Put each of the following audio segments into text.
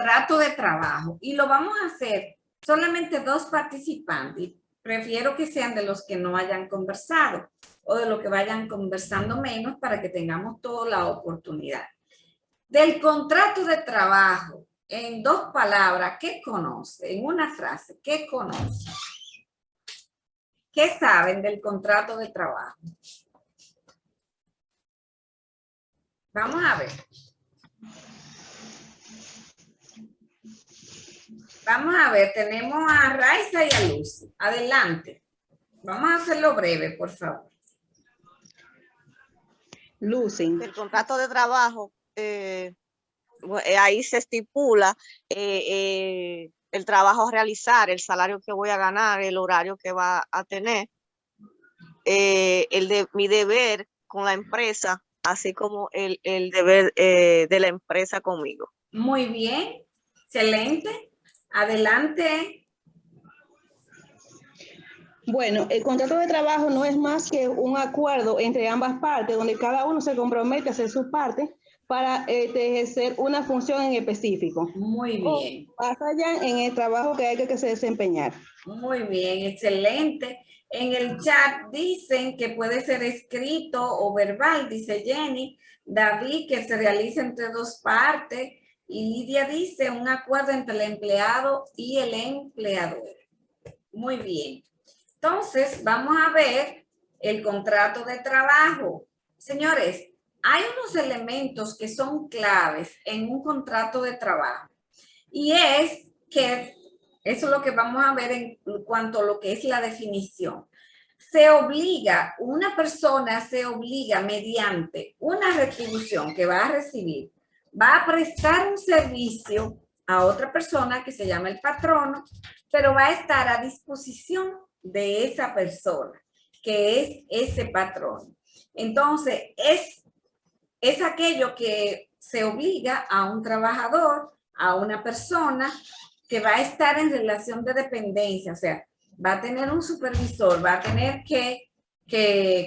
Trato de trabajo. Y lo vamos a hacer solamente 2 participantes. Prefiero que sean de los que no hayan conversado o de los que vayan conversando menos para que tengamos toda la oportunidad. Del contrato de trabajo, en 2 palabras, ¿qué conoce? En una frase, ¿qué conoce? ¿Qué saben del contrato de trabajo? Vamos a ver. Vamos a ver, tenemos a Raiza y a Lucy. Adelante. Vamos a hacerlo breve, por favor. Lucy. El contrato de trabajo, ahí se estipula el trabajo a realizar, el salario que voy a ganar, el horario que va a tener, mi deber con la empresa, así como el deber de la empresa conmigo. Muy bien, excelente. Adelante. Bueno, el contrato de trabajo no es más que un acuerdo entre ambas partes, donde cada uno se compromete a hacer su parte para ejercer una función en específico. Muy bien. O más allá en el trabajo que hay que se desempeñar. Muy bien, excelente. En el chat dicen que puede ser escrito o verbal, dice Jenny. David, que se realiza entre 2 partes. Y Lidia dice un acuerdo entre el empleado y el empleador. Muy bien. Entonces, vamos a ver el contrato de trabajo. Señores, hay unos elementos que son claves en un contrato de trabajo. Y es que, eso es lo que vamos a ver en cuanto a lo que es la definición. Una persona se obliga mediante una retribución que va a recibir, va a prestar un servicio a otra persona que se llama el patrono, pero va a estar a disposición de esa persona, que es ese patrono. Entonces, es aquello que se obliga a un trabajador, a una persona que va a estar en relación de dependencia, o sea, va a tener un supervisor, va a tener que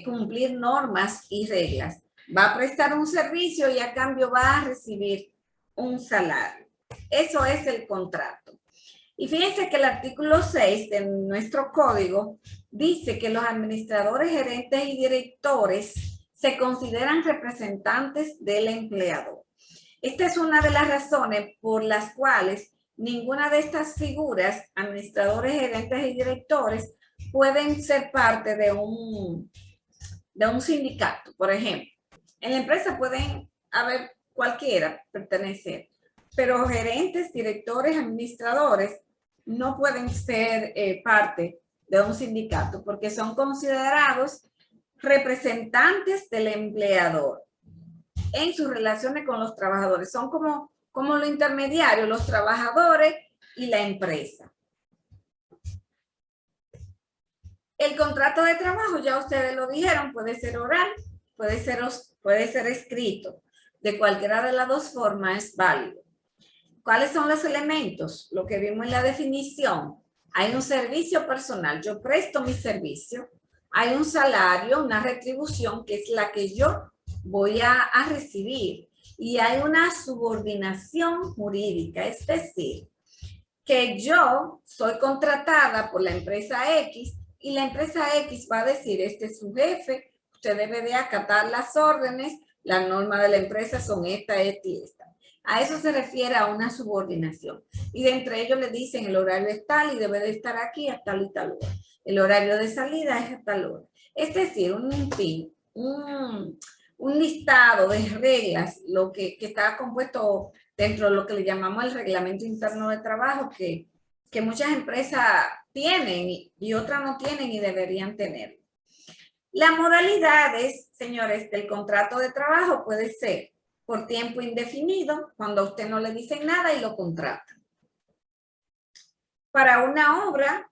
cumplir normas y reglas, va a prestar un servicio y a cambio va a recibir un salario. Eso es el contrato. Y fíjense que el artículo 6 de nuestro código dice que los administradores, gerentes y directores se consideran representantes del empleador. Esta es una de las razones por las cuales ninguna de estas figuras, administradores, gerentes y directores, pueden ser parte de un sindicato, por ejemplo. En la empresa pueden haber cualquiera pertenecer, pero gerentes, directores, administradores no pueden ser parte de un sindicato porque son considerados representantes del empleador en sus relaciones con los trabajadores. Son como los intermediarios, los trabajadores y la empresa. El contrato de trabajo, ya ustedes lo dijeron, puede ser oral, puede ser escrito. De cualquiera de las 2 formas es válido. ¿Cuáles son los elementos? Lo que vimos en la definición. Hay un servicio personal, yo presto mi servicio. Hay un salario, una retribución, que es la que yo voy a recibir. Y hay una subordinación jurídica, es decir, que yo soy contratada por la empresa X y la empresa X va a decir, este es su jefe, usted debe de acatar las órdenes, las normas de la empresa son esta y esta. A eso se refiere a una subordinación. Y de entre ellos le dicen el horario es tal y debe de estar aquí a tal y tal hora. El horario de salida es a tal hora. Es decir, un listado de reglas, lo que está compuesto dentro de lo que le llamamos el reglamento interno de trabajo, que muchas empresas tienen y otras no tienen y deberían tener. Las modalidades, señores, del contrato de trabajo puede ser por tiempo indefinido, cuando a usted no le dicen nada y lo contratan. Para una obra,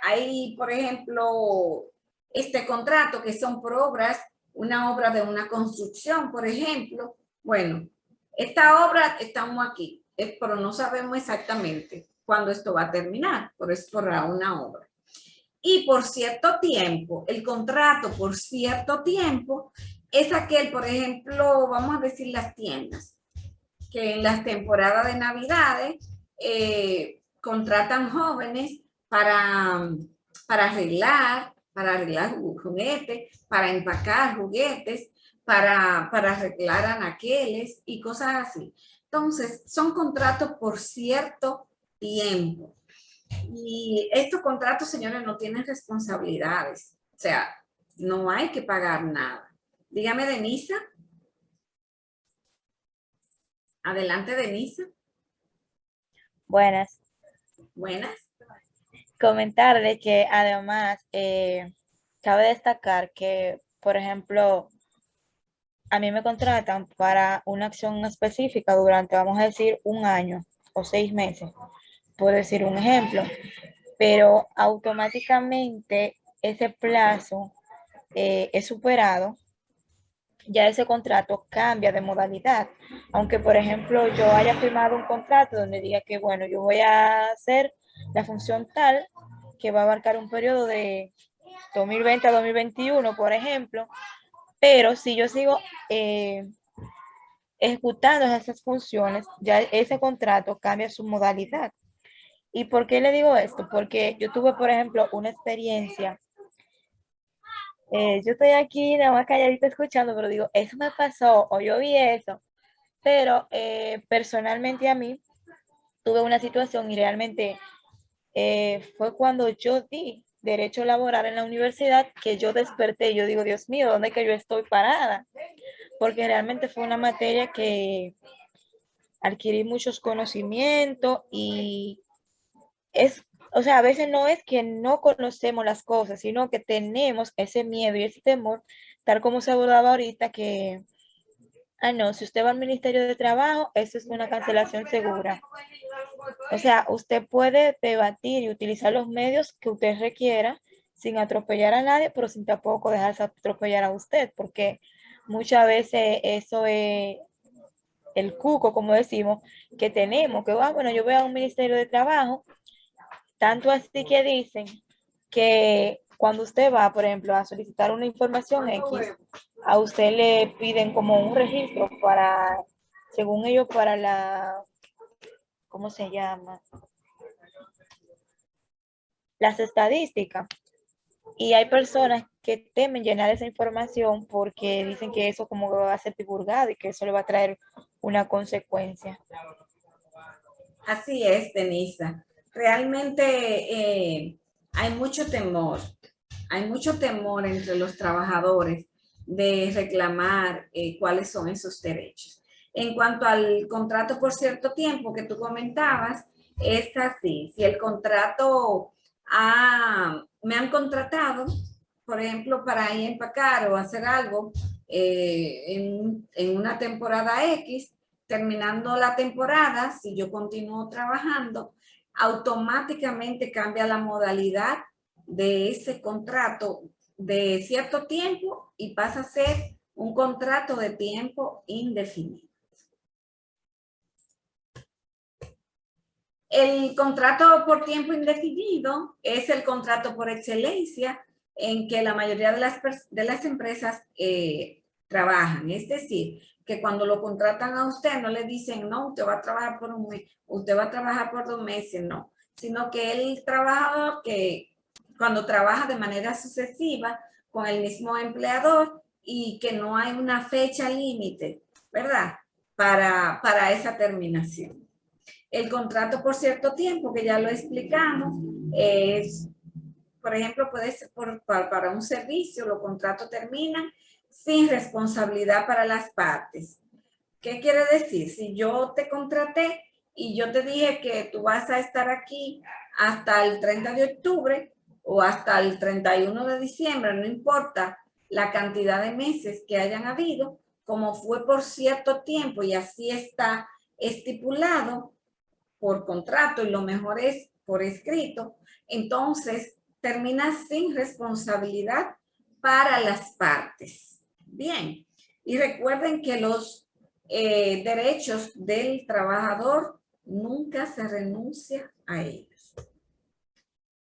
hay, por ejemplo, este contrato que son por obras, una obra de una construcción, por ejemplo. Bueno, esta obra estamos aquí, pero no sabemos exactamente cuándo esto va a terminar, por eso por una obra. Y por cierto tiempo, el contrato por cierto tiempo es aquel, por ejemplo, vamos a decir las tiendas. que en las temporadas de Navidades contratan jóvenes para arreglar juguetes, para empacar juguetes, para arreglar anaqueles y cosas así. Entonces, son contratos por cierto tiempo. Y estos contratos, señores, no tienen responsabilidades. O sea, no hay que pagar nada. Dígame, Denisa. Adelante, Denisa. Buenas. Buenas. Comentarle que además cabe destacar que, por ejemplo, a mí me contratan para una acción específica durante, vamos a decir, un año o 6 meses, por decir un ejemplo, pero automáticamente ese plazo es superado, ya ese contrato cambia de modalidad. Aunque, por ejemplo, yo haya firmado un contrato donde diga que, bueno, yo voy a hacer la función tal que va a abarcar un periodo de 2020 a 2021, por ejemplo, pero si yo sigo ejecutando esas funciones, ya ese contrato cambia su modalidad. ¿Y por qué le digo esto? Porque yo tuve, por ejemplo, una experiencia. Yo estoy aquí nada más calladita escuchando, pero digo, eso me pasó o yo vi eso. Pero personalmente a mí tuve una situación y realmente fue cuando yo di derecho laboral en la universidad que yo desperté. Yo digo, Dios mío, ¿dónde que yo estoy parada? Porque realmente fue una materia que adquirí muchos conocimientos y es, o sea, a veces no es que no conocemos las cosas, sino que tenemos ese miedo y ese temor, tal como se abordaba ahorita, que, no, si usted va al Ministerio de Trabajo, eso es una cancelación segura. O sea, usted puede debatir y utilizar los medios que usted requiera sin atropellar a nadie, pero sin tampoco dejarse atropellar a usted, porque muchas veces eso es el cuco, como decimos, que tenemos, que bueno, yo voy a un Ministerio de Trabajo, tanto así que dicen que cuando usted va, por ejemplo, a solicitar una información X, a usted le piden como un registro para, según ellos, para la, ¿cómo se llama? Las estadísticas. Y hay personas que temen llenar esa información porque dicen que eso como que va a ser divulgado y que eso le va a traer una consecuencia. Así es, Denisa. Realmente hay mucho temor entre los trabajadores de reclamar cuáles son esos derechos. En cuanto al contrato por cierto tiempo que tú comentabas, es así. Si el contrato me han contratado, por ejemplo, para ir a empacar o hacer algo en una temporada X, terminando la temporada, si yo continúo trabajando, automáticamente cambia la modalidad de ese contrato de cierto tiempo y pasa a ser un contrato de tiempo indefinido. El contrato por tiempo indefinido es el contrato por excelencia en que la mayoría de las empresas trabajan. Es decir, que cuando lo contratan a usted no le dicen, no, usted va a trabajar por un mes, usted va a trabajar por 2 meses, no. Sino que el trabajador que cuando trabaja de manera sucesiva con el mismo empleador y que no hay una fecha límite, ¿verdad? Para esa terminación. El contrato por cierto tiempo, que ya lo explicamos, es, por ejemplo, puede ser para un servicio, los contratos terminan sin responsabilidad para las partes. ¿Qué quiere decir? Si yo te contraté y yo te dije que tú vas a estar aquí hasta el 30 de octubre o hasta el 31 de diciembre, no importa la cantidad de meses que hayan habido, como fue por cierto tiempo y así está estipulado por contrato y lo mejor es por escrito, entonces termina sin responsabilidad para las partes. Bien, y recuerden que los derechos del trabajador nunca se renuncia a ellos.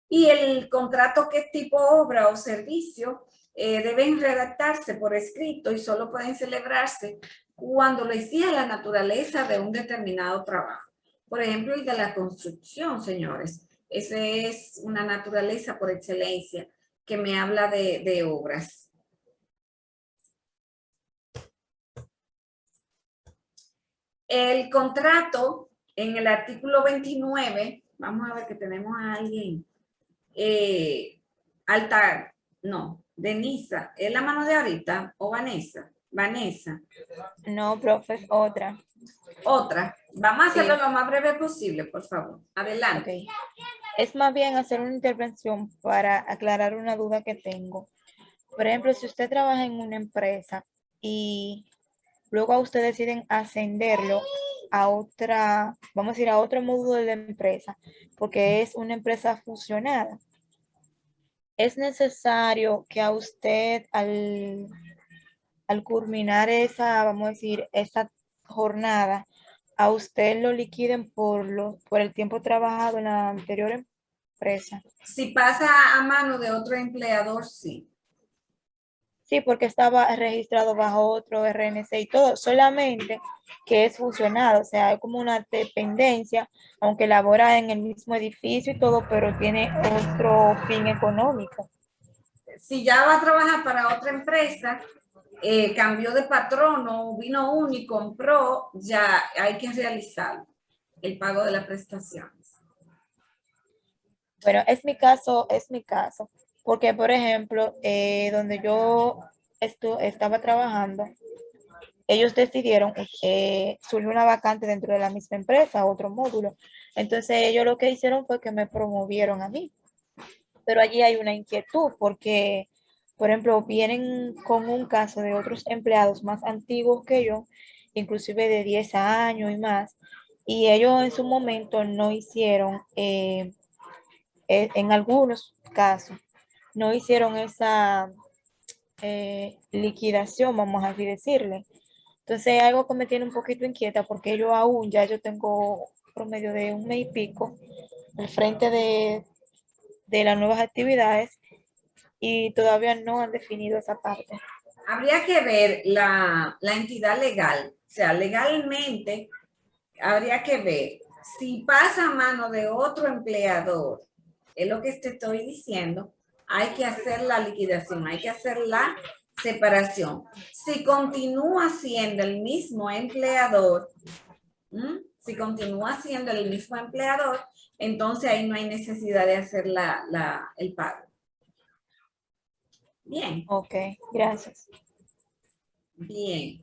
Y el contrato que tipo obra o servicio deben redactarse por escrito y solo pueden celebrarse cuando lo exige la naturaleza de un determinado trabajo. Por ejemplo, el de la construcción, señores. Esa es una naturaleza por excelencia que me habla de obras. El contrato en el artículo 29, vamos a ver que tenemos a alguien, Denisa, ¿es la mano de ahorita o Vanessa? Vanessa. No, profe, es otra. Otra. Vamos a hacerlo Sí. lo más breve posible, por favor. Adelante. Ok. Es más bien hacer una intervención para aclarar una duda que tengo. Por ejemplo, si usted trabaja en una empresa y luego a usted deciden ascenderlo a otra, vamos a decir, a otro módulo de la empresa, porque es una empresa fusionada, es necesario que a usted al culminar esa, vamos a decir, esa jornada, a usted lo liquiden por el tiempo trabajado en la anterior empresa. Si pasa a mano de otro empleador, sí. Sí, porque estaba registrado bajo otro RNC y todo, solamente que es fusionado, o sea, es como una dependencia, aunque labora en el mismo edificio y todo, pero tiene otro fin económico. Si ya va a trabajar para otra empresa, cambió de patrono, vino uno y compró, ya hay que realizar el pago de las prestaciones. Bueno, es mi caso, porque por ejemplo, donde yo estaba trabajando, ellos decidieron, surgió una vacante dentro de la misma empresa, otro módulo. Entonces ellos lo que hicieron fue que me promovieron a mí. Pero allí hay una inquietud porque, por ejemplo, vienen con un caso de otros empleados más antiguos que yo, inclusive de 10 años y más, y ellos en su momento no hicieron, en algunos casos, no hicieron esa liquidación, vamos a así decirle. Entonces, algo que me tiene un poquito inquieta porque yo tengo promedio de un mes y pico al frente de las nuevas actividades y todavía no han definido esa parte. Habría que ver la entidad legal, o sea, legalmente habría que ver si pasa a mano de otro empleador, es lo que te estoy diciendo, hay que hacer la liquidación, hay que hacer la separación. Si continúa siendo el mismo empleador, si continúa siendo el mismo empleador, entonces ahí no hay necesidad de hacer el pago. Bien. Ok, gracias. Bien.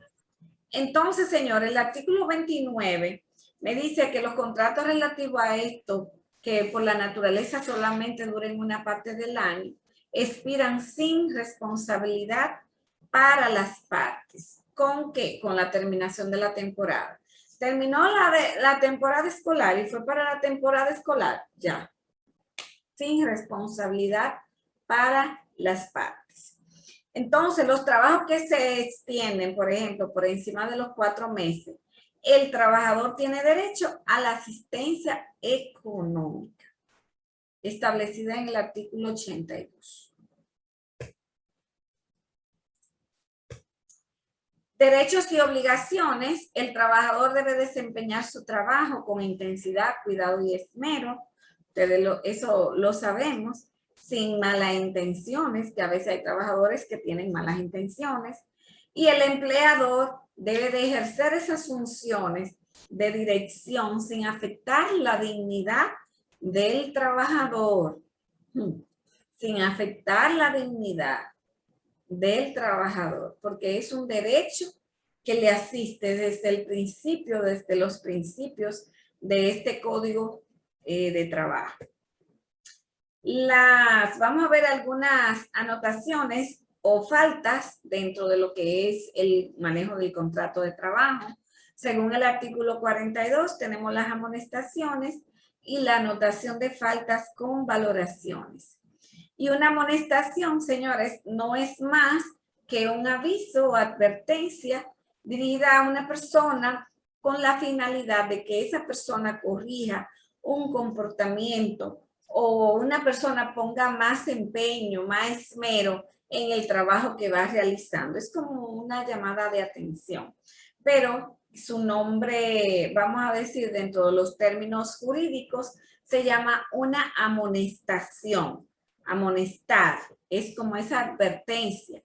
Entonces, señor, el artículo 29 me dice que los contratos relativos a esto, que por la naturaleza solamente duren una parte del año, expiran sin responsabilidad para las partes. ¿Con qué? Con la terminación de la temporada. Terminó la temporada escolar y fue para la temporada escolar, ya. Sin responsabilidad para las partes. Entonces, los trabajos que se extienden, por ejemplo, por encima de los 4 meses, el trabajador tiene derecho a la asistencia económica, establecida en el artículo 82. Derechos y obligaciones. El trabajador debe desempeñar su trabajo con intensidad, cuidado y esmero. Eso lo sabemos, sin malas intenciones, que a veces hay trabajadores que tienen malas intenciones. Y el empleador debe de ejercer esas funciones de dirección sin afectar la dignidad del trabajador. Sin afectar la dignidad del trabajador, porque es un derecho que le asiste desde el principio, desde los principios de este código de trabajo. Vamos a ver algunas anotaciones o faltas dentro de lo que es el manejo del contrato de trabajo. Según el artículo 42, tenemos las amonestaciones y la anotación de faltas con valoraciones. Y una amonestación, señores, no es más que un aviso o advertencia dirigida a una persona con la finalidad de que esa persona corrija un comportamiento o una persona ponga más empeño, más esmero en el trabajo que va realizando. Es como una llamada de atención. pero su nombre, vamos a decir, dentro de los términos jurídicos, se llama una amonestación. Amonestar es como esa advertencia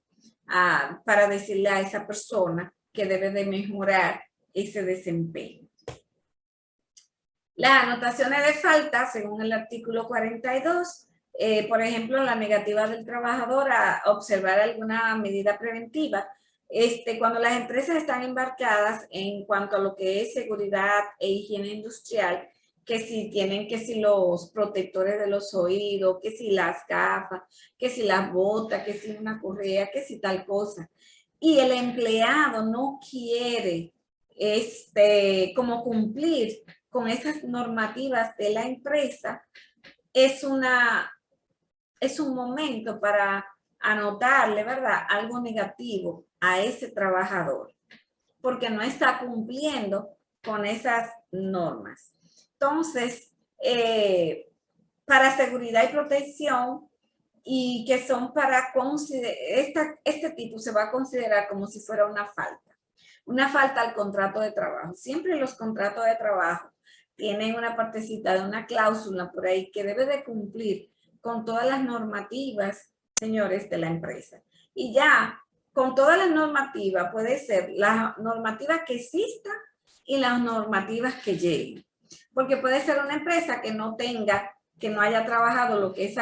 para decirle a esa persona que debe de mejorar ese desempeño. Las anotaciones de falta, según el artículo 42, por ejemplo, la negativa del trabajador a observar alguna medida preventiva, cuando las empresas están embarcadas en cuanto a lo que es seguridad e higiene industrial, que si tienen, que si los protectores de los oídos, que si las gafas, que si las botas, que si una correa, que si tal cosa, y el empleado no quiere como cumplir con esas normativas de la empresa, es un momento para anotarle, ¿verdad?, algo negativo a ese trabajador, porque no está cumpliendo con esas normas. Entonces, para seguridad y protección, y que son para considerar, este tipo se va a considerar como si fuera una falta al contrato de trabajo. Siempre los contratos de trabajo tienen una partecita de una cláusula por ahí que debe de cumplir con todas las normativas, señores, de la empresa. Y ya, con todas las normativas, puede ser las normativas que existan y las normativas que lleguen. Porque puede ser una empresa que no haya trabajado lo que es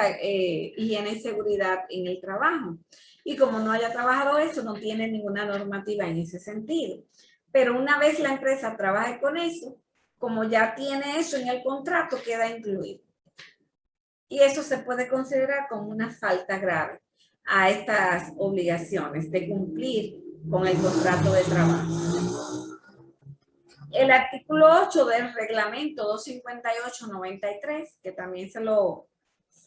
higiene y seguridad en el trabajo. Y como no haya trabajado eso, no tiene ninguna normativa en ese sentido. Pero una vez la empresa trabaje con eso, como ya tiene eso en el contrato, queda incluido. Y eso se puede considerar como una falta grave a estas obligaciones de cumplir con el contrato de trabajo. El artículo 8 del reglamento 258-93, que también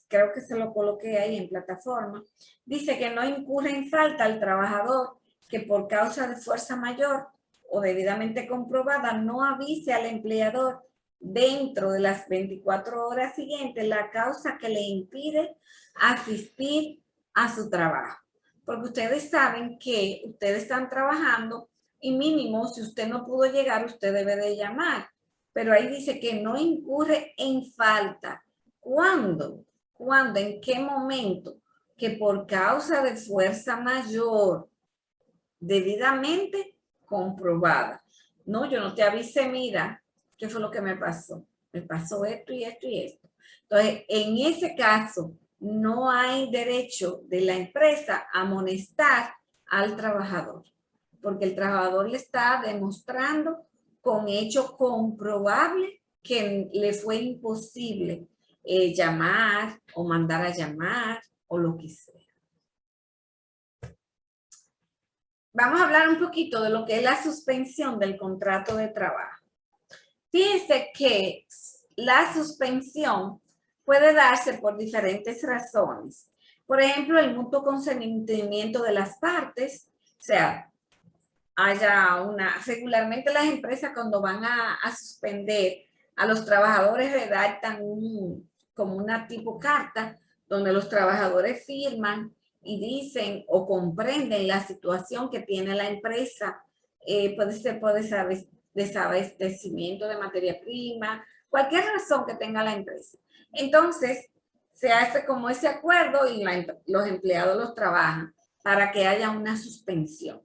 creo que se lo coloqué ahí en plataforma, dice que no incurre en falta al trabajador que por causa de fuerza mayor o debidamente comprobada no avise al empleador dentro de las 24 horas siguientes la causa que le impide asistir a su trabajo. Porque ustedes saben que ustedes están trabajando y mínimo, si usted no pudo llegar, usted debe de llamar. Pero ahí dice que no incurre en falta. ¿Cuándo? ¿Cuándo? ¿En qué momento? Que por causa de fuerza mayor, debidamente comprobada. No, yo no te avisé, mira, ¿qué fue lo que me pasó? Me pasó esto y esto y esto. Entonces, en ese caso, no hay derecho de la empresa a amonestar al trabajador, porque el trabajador le está demostrando con hecho comprobable que le fue imposible llamar o mandar a llamar o lo que sea. Vamos a hablar un poquito de lo que es la suspensión del contrato de trabajo. Fíjense que la suspensión puede darse por diferentes razones. Por ejemplo, el mutuo consentimiento de las partes, o sea, regularmente las empresas cuando van a suspender a los trabajadores redactan como una tipo carta donde los trabajadores firman y dicen o comprenden la situación que tiene la empresa, puede ser por desabastecimiento de materia prima, cualquier razón que tenga la empresa. Entonces, se hace como ese acuerdo y los empleados los trabajan para que haya una suspensión.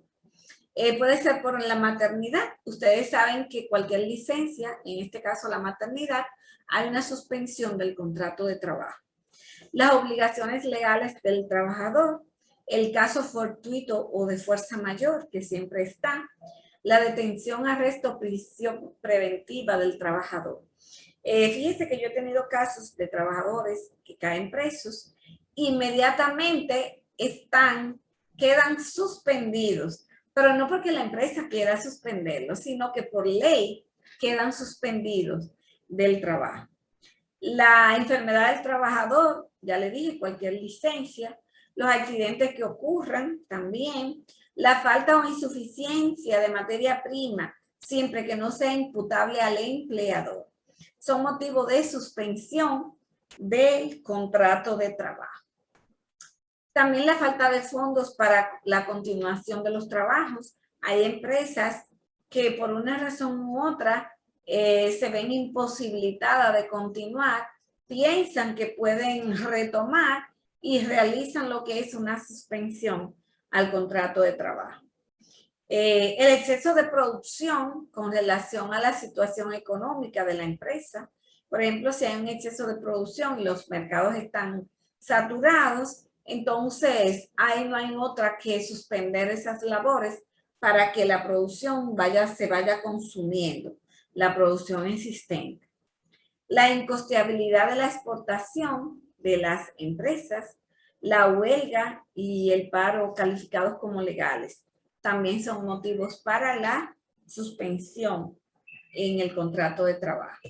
Puede ser por la maternidad. Ustedes saben que cualquier licencia, en este caso la maternidad, hay una suspensión del contrato de trabajo. Las obligaciones legales del trabajador, el caso fortuito o de fuerza mayor, que siempre está, la detención, arresto, prisión preventiva del trabajador. Fíjense que yo he tenido casos de trabajadores que caen presos, inmediatamente quedan suspendidos, pero no porque la empresa quiera suspenderlos, sino que por ley quedan suspendidos del trabajo. La enfermedad del trabajador, ya le dije, cualquier licencia, los accidentes que ocurran también, la falta o insuficiencia de materia prima, siempre que no sea imputable al empleador, son motivo de suspensión del contrato de trabajo. También la falta de fondos para la continuación de los trabajos. Hay empresas que por una razón u otra se ven imposibilitadas de continuar, piensan que pueden retomar y realizan lo que es una suspensión al contrato de trabajo. El exceso de producción con relación a la situación económica de la empresa. Por ejemplo, si hay un exceso de producción y los mercados están saturados, entonces ahí no hay otra que suspender esas labores para que la producción se vaya consumiendo, la producción existente. La incosteabilidad de la exportación de las empresas, la huelga y el paro calificados como legales también son motivos para la suspensión en el contrato de trabajo.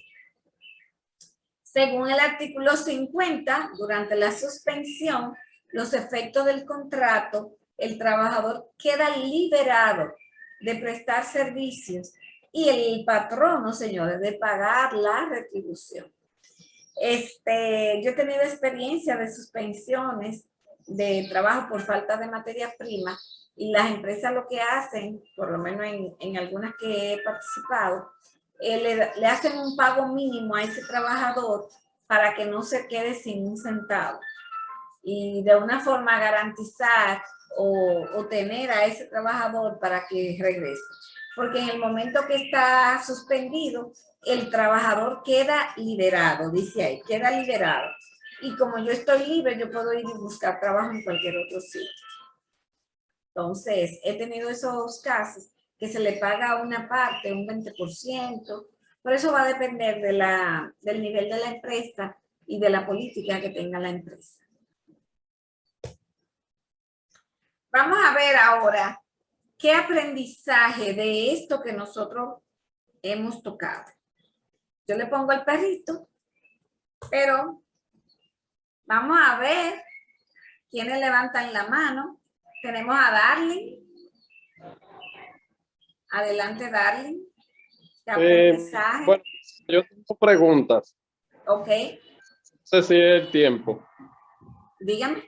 Según el artículo 50, durante la suspensión, los efectos del contrato, el trabajador queda liberado de prestar servicios y el patrono, señores, de pagar la retribución. Yo he tenido experiencia de suspensiones de trabajo por falta de materia prima y las empresas lo que hacen, por lo menos en algunas que he participado, le hacen un pago mínimo a ese trabajador para que no se quede sin un centavo y de una forma garantizar o tener a ese trabajador para que regrese. Porque en el momento que está suspendido, el trabajador queda liberado, dice ahí, queda liberado. Y como yo estoy libre, yo puedo ir y buscar trabajo en cualquier otro sitio. Entonces, he tenido esos casos que se le paga una parte, un 20%, pero eso va a depender del nivel de la empresa y de la política que tenga la empresa. Vamos a ver ahora qué aprendizaje de esto que nosotros hemos tocado. Yo le pongo el perrito, pero vamos a ver quiénes levantan la mano. Tenemos a Darling. Adelante, Darling. ¿Qué aprendizaje? Bueno, yo tengo preguntas. Ok. No sé si es el tiempo. Dígame.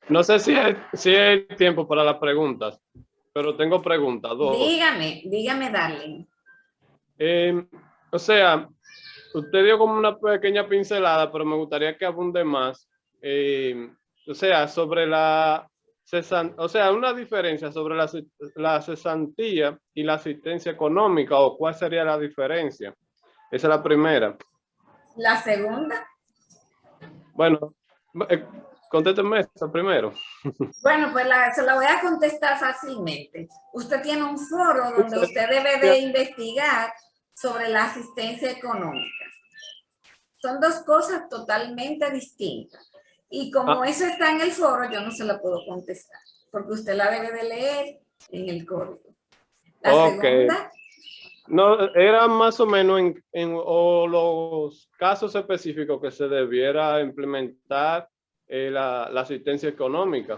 No sé si es tiempo para las preguntas, pero tengo preguntas, dos. Dígame, Darling. O sea, usted dio como una pequeña pincelada, pero me gustaría que abunde más. O sea, sobre una diferencia sobre la cesantía y la asistencia económica, o cuál sería la diferencia. Esa es la primera. La segunda. Bueno, contésteme esta primero. Bueno, pues se la voy a contestar fácilmente. Usted tiene un foro donde usted debe de investigar sobre la asistencia económica. Son dos cosas totalmente distintas. Y como eso está en el foro, yo no se la puedo contestar, porque usted la debe de leer en el código. La segunda. No, era más o menos o los casos específicos que se debiera implementar la asistencia económica.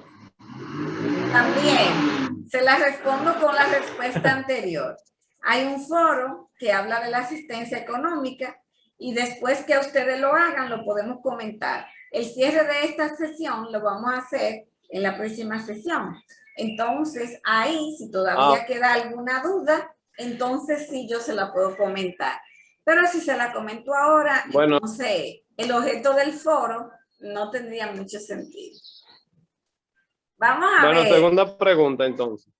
También, se la respondo con la respuesta anterior. Hay un foro que habla de la asistencia económica y después que ustedes lo hagan, lo podemos comentar. El cierre de esta sesión lo vamos a hacer en la próxima sesión. Entonces, ahí, si todavía queda alguna duda, entonces sí yo se la puedo comentar. Pero si se la comento ahora, bueno, entonces el objeto del foro no tendría mucho sentido. Vamos a ver. Bueno, segunda pregunta entonces.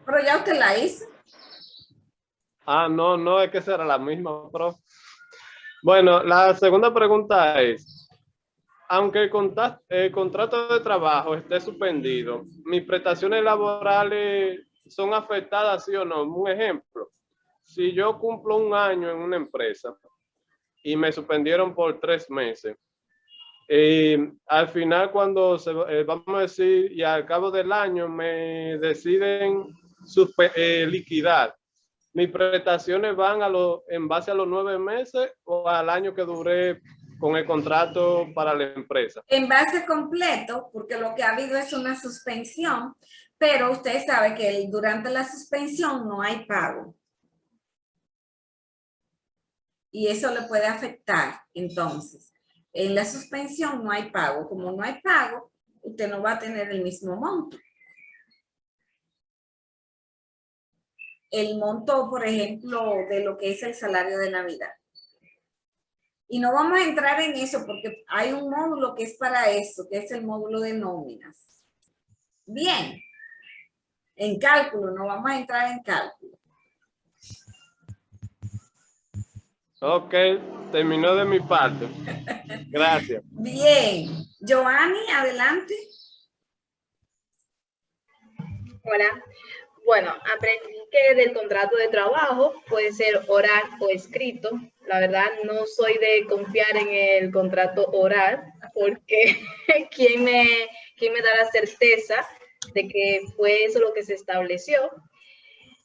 Pero ya usted la hizo. No, es que será la misma, profe. Bueno, la segunda pregunta es, aunque el contrato de trabajo esté suspendido, ¿mis prestaciones laborales son afectadas, sí o no? Un ejemplo, si yo cumplo un año en una empresa y me suspendieron por 3 meses, al final cuando vamos a decir, y al cabo del año me deciden liquidar, ¿mis prestaciones van en base a los 9 meses o al año que duré con el contrato para la empresa? En base completo, porque lo que ha habido es una suspensión, pero usted sabe que durante la suspensión no hay pago. Y eso le puede afectar. Entonces, en la suspensión no hay pago. Como no hay pago, usted no va a tener el mismo monto. el monto, por ejemplo, de lo que es el salario de Navidad. Y no vamos a entrar en eso porque hay un módulo que es para eso, que es el módulo de nóminas. Bien, en cálculo, no vamos a entrar en cálculo. Ok, terminó de mi parte. Gracias. Bien, Joanny, adelante. Hola. Bueno, aprendí que del contrato de trabajo puede ser oral o escrito. La verdad, no soy de confiar en el contrato oral porque ¿quién me da la certeza de que fue eso lo que se estableció?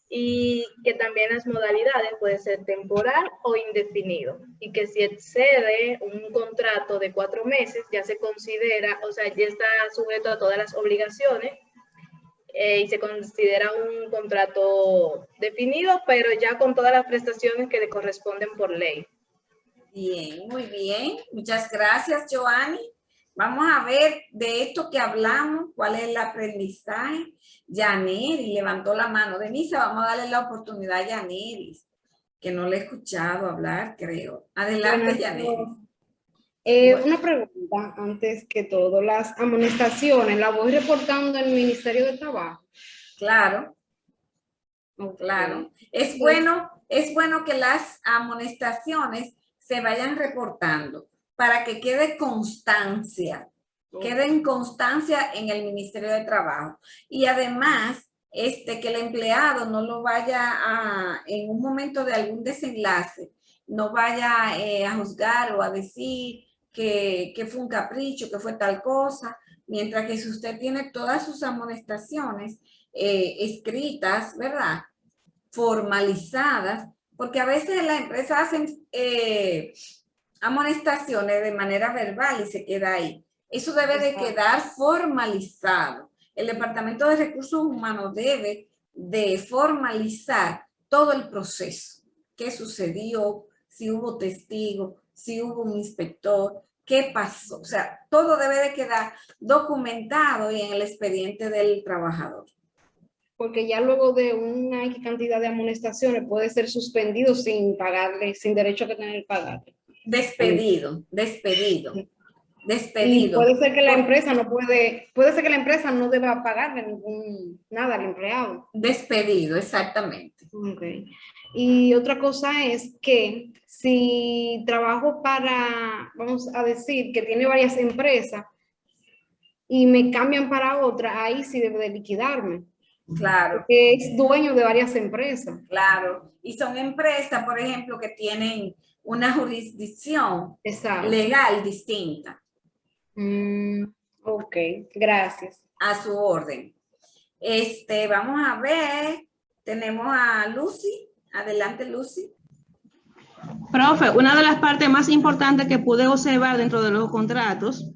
Y que también las modalidades pueden ser temporal o indefinido. Y que si excede un contrato de 4 meses, ya se considera, o sea, ya está sujeto a todas las obligaciones y se considera un contrato definido, pero ya con todas las prestaciones que le corresponden por ley. Bien, muy bien. Muchas gracias, Joanny. Vamos a ver de esto que hablamos, cuál es el aprendizaje. Yaneri levantó la mano. Denise, vamos a darle la oportunidad a Yaneri, que no le he escuchado hablar, creo. Adelante, Yaneri. Una pregunta antes que todo. Las amonestaciones, ¿las voy reportando en el Ministerio de Trabajo? Claro, Okay. claro. Es bueno que las amonestaciones se vayan reportando para que quede constancia, queden constancia en el Ministerio de Trabajo. Y además, que el empleado no lo vaya a, en un momento de algún desenlace, no vaya a juzgar o a decir que fue un capricho, que fue tal cosa, mientras que si usted tiene todas sus amonestaciones escritas, ¿verdad? Formalizadas, porque a veces las empresas hacen amonestaciones de manera verbal y se queda ahí. Eso debe de quedar formalizado. El Departamento de Recursos Humanos debe de formalizar todo el proceso. ¿Qué sucedió? Si hubo testigo, si hubo un inspector, ¿qué pasó? O sea, todo debe de quedar documentado y en el expediente del trabajador. Porque ya luego de una X cantidad de amonestaciones puede ser suspendido sin pagarle, sin derecho a tener que pagarle. Despedido. Y puede ser que la empresa puede ser que la empresa no deba pagarle nada al empleado. Despedido, exactamente. Okay. Y otra cosa es que si trabajo para, vamos a decir, que tiene varias empresas y me cambian para otra, ahí sí debe de liquidarme. Claro. Porque es dueño de varias empresas. Claro. Y son empresas, por ejemplo, que tienen una jurisdicción legal distinta. Ok, gracias. A su orden. Vamos a ver, tenemos a Lucy. Adelante, Lucy. Profe, una de las partes más importantes que pude observar dentro de los contratos,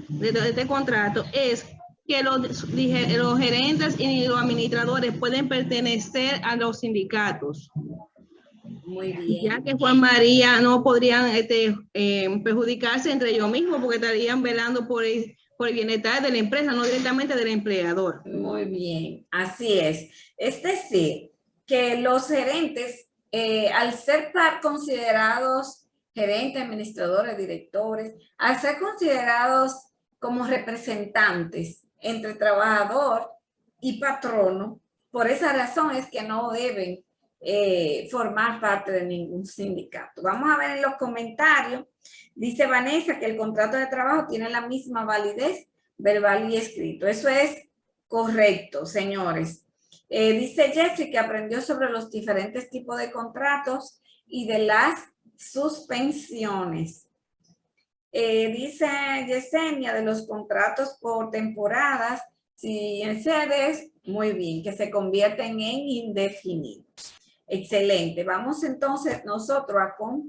de este contrato, es que los gerentes y los administradores pueden pertenecer a los sindicatos. Muy bien. Ya que Juan María no podrían perjudicarse entre ellos mismos porque estarían velando por el bienestar de la empresa, no directamente del empleador. Muy bien, así es. Es decir, que los gerentes, al ser considerados gerentes, administradores, directores, al ser considerados como representantes entre trabajador y patrono, por esa razón es que no deben formar parte de ningún sindicato. Vamos a ver en los comentarios. Dice Vanessa que el contrato de trabajo tiene la misma validez verbal y escrito. Eso es correcto, señores. Dice Jeffrey que aprendió sobre los diferentes tipos de contratos y de las suspensiones. Dice Yesenia de los contratos por temporadas, si en sedes, muy bien, que se convierten en indefinidos. Excelente. Vamos entonces nosotros a continuar.